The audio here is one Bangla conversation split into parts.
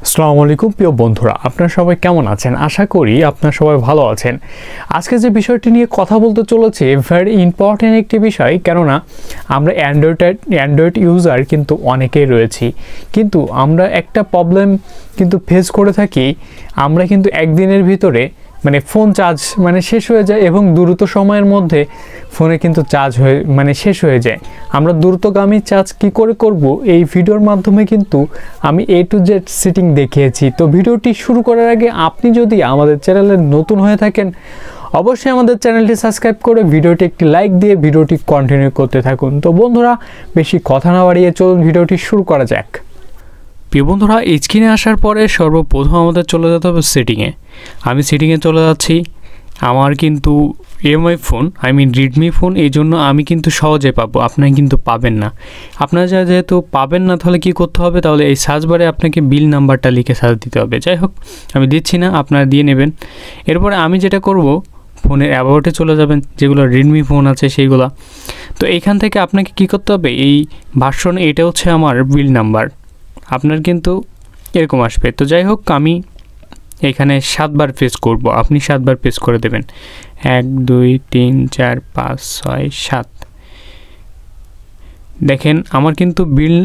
আসসালামু আলাইকুম প্রিয় বন্ধুরা, আপনারা সবাই কেমন আছেন? আশা করি আপনারা সবাই ভালো আছেন। আজকে যে বিষয়টি নিয়ে কথা বলতে চলেছি ভেরি ইম্পর্টেন্ট একটি বিষয়, কেননা আমরা অ্যান্ড্রয়েড ইউজার কিন্তু অনেকেই রয়েছি, কিন্তু আমরা একটা প্রবলেম কিন্তু ফেস করে থাকি। আমরা কিন্তু একদিনের ভিতরে ফোন চার্জ শেষ হয়ে যায় এবং দ্রুত সময়ের মধ্যে ফোনে কিন্তু চার্জ শেষ হয়ে যায়। আমরা দ্রুতগামী চার্জ কি করে করব, এই ভিডিওর মাধ্যমে কিন্তু আমি A to Z সেটিং দেখিয়েছি। তো ভিডিওটি শুরু করার আগে আপনি যদি আমাদের চ্যানেলে নতুন হয়ে থাকেন, অবশ্যই আমাদের চ্যানেলটি সাবস্ক্রাইব করে ভিডিওটি একটি লাইক দিয়ে ভিডিওটি কন্টিনিউ করতে থাকুন। তো বন্ধুরা, বেশি কথা না বাড়িয়ে চলুন ভিডিওটি শুরু করা যাক। প্রিয় বন্ধুরা, স্ক্রিনে আসার পরে সর্বপ্রথম আমাদের চলে যেতে হবে সেটিংয়ে। আমি সেটিংয়ে চলে যাচ্ছি। আমার কিন্তু এমআই ফোন, রেডমি ফোন, এই জন্য আমি কিন্তু সহজে পাবো, আপনারা কিন্তু পাবেন না। আপনারা যেহেতু পাবেন না, তাহলে কি করতে হবে? তাহলে এই সার্চ বারে আপনাকে বিল নাম্বারটা লিখে সার্চ দিতে হবে। যাই হোক, আমি দিচ্ছি না, আপনারা দিয়ে নেবেন। এরপরে আমি যেটা করব, ফোনের অ্যাবাউটে চলে যাবেন, যেগুলো রেডমি ফোন আছে সেইগুলো। তো এইখান থেকে আপনাকে কি করতে হবে, এই ভার্সন, এটা হচ্ছে আমার বিল নাম্বার, আপনার কিন্তু এরকম আসবে। তো যাই হোক, আমি এখানে 7 বার প্রেস করব, আপনি 7 বার প্রেস করে দেবেন। 1 2 3 4 5 6 7। দেখেন আমার কিন্তু বিল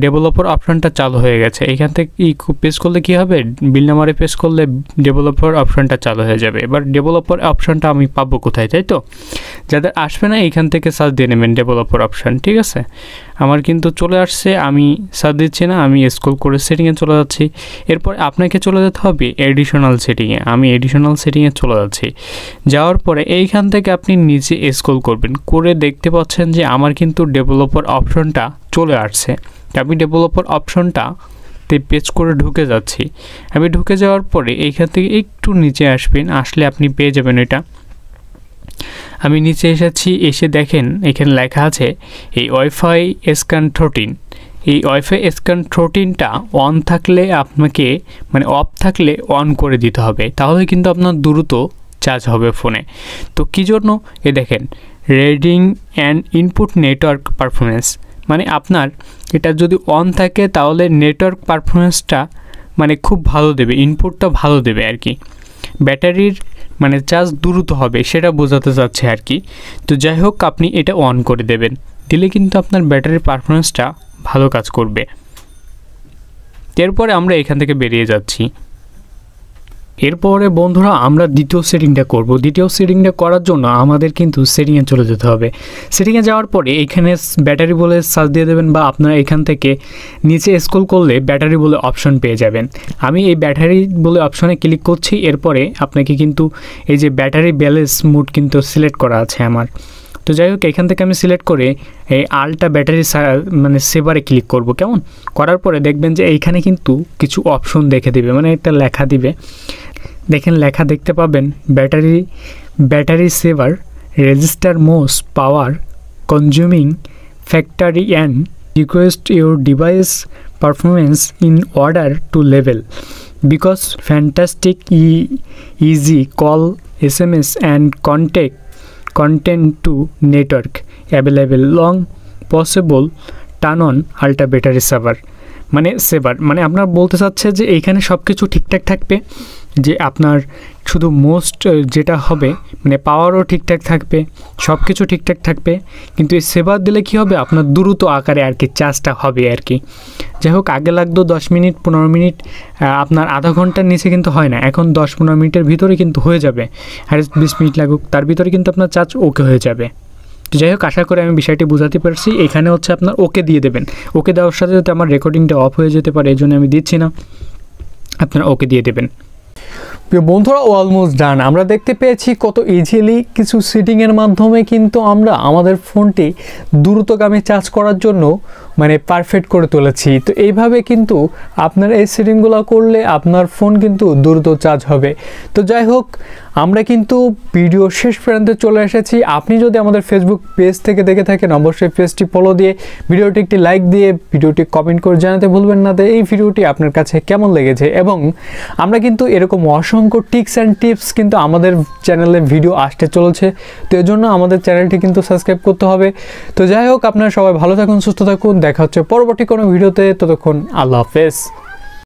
ডেভেলপার অপশনটা চালু হয়ে গেছে। এখান থেকে প্রেস করলে কি হবে, বিল নাম্বারে প্রেস করলে ডেভেলপার অপশনটা চালু হয়ে যাবে। এবার ডেভেলপার অপশনটা আমি পাবো কোথায়, তাই তো? যাদের আসবে না, এখান থেকে সার্চ দিয়ে নেবেন ডেভেলপার অপশন, ঠিক আছে? আমার কিন্তু চলে আসছে, আমি সার্চ দিচ্ছি না, আমি স্ক্রল করে সেটিংয়ে চলে যাচ্ছি। এরপর আপনাকে চলে যেতে হবে এডিশনাল সেটিংয়ে। আমি এডিশনাল সেটিংয়ে চলে যাচ্ছি। যাওয়ার পরে এইখান থেকে আপনি নিচে স্ক্রল করবেন, করে দেখতে পাচ্ছেন যে আমার কিন্তু ডেভেলপার অপশনটা চলে আসছে। আমি ডেভেলপার অপশনটাতে পেজ করে ঢুকে যাচ্ছি। আমি ঢুকে যাওয়ার পরে এইখান থেকে একটু নিচে আসবেন, আসলে আপনি পেয়ে যাবেন এটা। আমি নিচে এসেছি, এসে দেখেন এখানে লেখা আছে এই ওয়াইফাই স্ক্যান 13। এই ওয়াইফাই স্ক্যান 13টা অন থাকলে আপনাকে অফ থাকলে অন করে দিতে হবে, তাহলে কিন্তু আপনার দ্রুত চার্জ হবে ফোনে। তো কী জন্য? এ দেখেন, reading and input network performance, আপনার এটা যদি অন থাকে তাহলে নেটওয়ার্ক পারফরমেন্সটা খুব ভালো দেবে, ইনপুটটা ভালো দেবে আর কি। ব্যাটারির চার্জ দ্রুত হবে, সেটা বোঝাতে চাচ্ছে আর কি। তো যাই হোক, আপনি এটা অন করে দেবেন, দিলে কিন্তু আপনার ব্যাটারির পারফরমেন্সটা ভালো কাজ করবে। এরপরে আমরা এখান থেকে বেরিয়ে যাচ্ছি। এরপরে বন্ধুরা, আমরা দ্বিতীয় সেটিংটা করব। দ্বিতীয় সেটিংটা করার জন্য আমাদের কিন্তু সেটিংয়ে চলে যেতে হবে। সেটিংয়ে যাওয়ার পরে এখানে ব্যাটারি বলে সার্চ দিয়ে দেবেন, বা আপনারা এখান থেকে নিচে স্ক্রল করলে ব্যাটারি বলে অপশন পেয়ে যাবেন। আমি এই ব্যাটারি বলে অপশনে ক্লিক করছি। এরপরে আপনাকে কিন্তু এই যে ব্যাটারি ব্যালেন্স মোড কিন্তু সিলেক্ট করা আছে আমার। তো যাই হোক, এখান থেকে আমি সিলেক্ট করে এই আলটা ব্যাটারি সেভারে ক্লিক করব। কেমন করার পরে দেখবেন যে এইখানে কিন্তু কিছু অপশন দেখে দিবে, একটা লেখা দিবে। দেখেন, লেখা দেখতে পাবেন, battery saver, register most power consuming factory and request your device performance in order to level because fantastic easy call SMS and content to network available long possible turn on alta battery saver সেভার আপনার বলতে চাচ্ছে যে এইখানে সব কিছু ঠিকঠাক থাকবে, যে আপনার শুধু মোস্ট যেটা হবে পাওয়ারও ঠিকঠাক থাকবে, সব কিছু ঠিকঠাক থাকবে, কিন্তু এই সেভার দিলে কি হবে, আপনার দ্রুত আকারে আর কি চার্জটা হবে আর কি। যাই হোক, আগে লাগতো 10 মিনিট 15 মিনিট, আপনার আধা ঘন্টার নিচে কিন্তু হয় না, এখন 10-15 মিনিটের ভিতরে কিন্তু হয়ে যাবে। আর 20 মিনিট লাগুক, তার ভিতরে কিন্তু আপনার চার্জ ওকে হয়ে যাবে। তো যাই হোক, আশা করি আমি বিষয়টি বোঝাতে পারছি। এখানে হচ্ছে আপনার ওকে দিয়ে দেবেন। ওকে দেওয়ার সাথে সাথে আমার রেকর্ডিংটা অফ হয়ে যেতে পারে, এই জন্য আমি দিচ্ছি না, আপনারা ওকে দিয়ে দেবেন। প্রিয় বন্ধুরা, অলমোস্ট ডান। আমরা দেখতে পেয়েছি কত ইজিলি কিছু সেটিংয়ের মাধ্যমে কিন্তু আমরা আমাদের ফোনটি দ্রুতগামী চার্জ করার জন্য পারফেক্ট করে তুলেছি। তো এইভাবে কিন্তু আপনার এই সেটিংগুলো করলে আপনার ফোন কিন্তু দ্রুত চার্জ হবে। তো যাই হোক, আমরা কিন্তু ভিডিও শেষ পর্যন্ত চলে এসেছি। আপনি যদি আমাদের ফেসবুক পেজ থেকে দেখে থাকেন, অবশ্যই পেজটি ফলো দিয়ে ভিডিওটি একটি লাইক দিয়ে ভিডিওটি কমেন্ট করে জানাতে ভুলবেন না এই ভিডিওটি আপনার কাছে কেমন লেগেছে। এবং আমরা কিন্তু এরকম অসংখ্য টিপস অ্যান্ড টিপস কিন্তু আমাদের চ্যানেলে ভিডিও আসতে চলেছে। তো এর জন্য আমাদের চ্যানেলটি কিন্তু সাবস্ক্রাইব করতে হবে। তো যাই হোক, আপনারা সবাই ভালো থাকুন, সুস্থ থাকুন, দেখা হচ্ছে পরবর্তী কোনো ভিডিওতে। ততক্ষণ আল্লাহ হাফেজ।